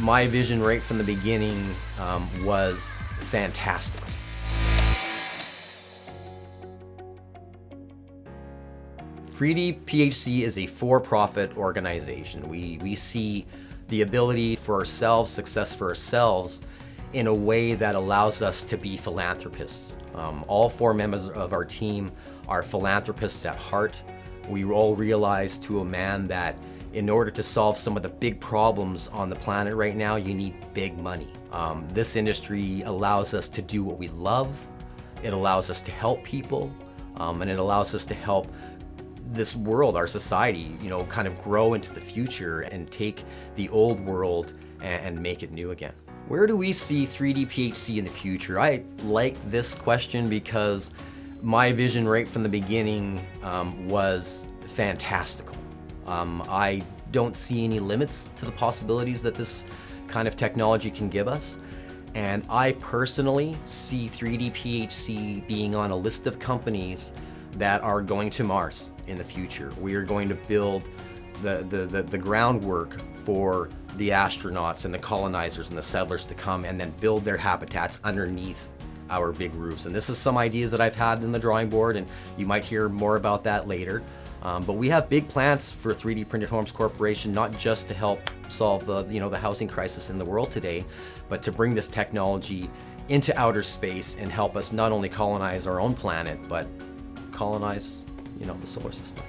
My vision right from the beginning was fantastical. PHC is a for-profit organization. We see the ability for ourselves, success for ourselves, in a way that allows us to be philanthropists. All 4 members of our team are philanthropists at heart. We all realize to a man that in order to solve some of the big problems on the planet right now, you need big money. This industry allows us to do what we love. It allows us to help people, and it allows us to help this world, our society, kind of grow into the future and take the old world and make it new again. Where do we see 3D PHC in the future? I like this question because my vision right from the beginning was fantastical. I don't see any limits to the possibilities that this kind of technology can give us. And I personally see 3D PHC being on a list of companies that are going to Mars in the future. We are going to build the groundwork for the astronauts and the colonizers and the settlers to come and then build their habitats underneath our big roofs. And this is some ideas that I've had in the drawing board, and you might hear more about that later. But we have big plans for 3D Printed Homes Corporation, not just to help solve the housing crisis in the world today, but to bring this technology into outer space and help us not only colonize our own planet, but colonize the solar system.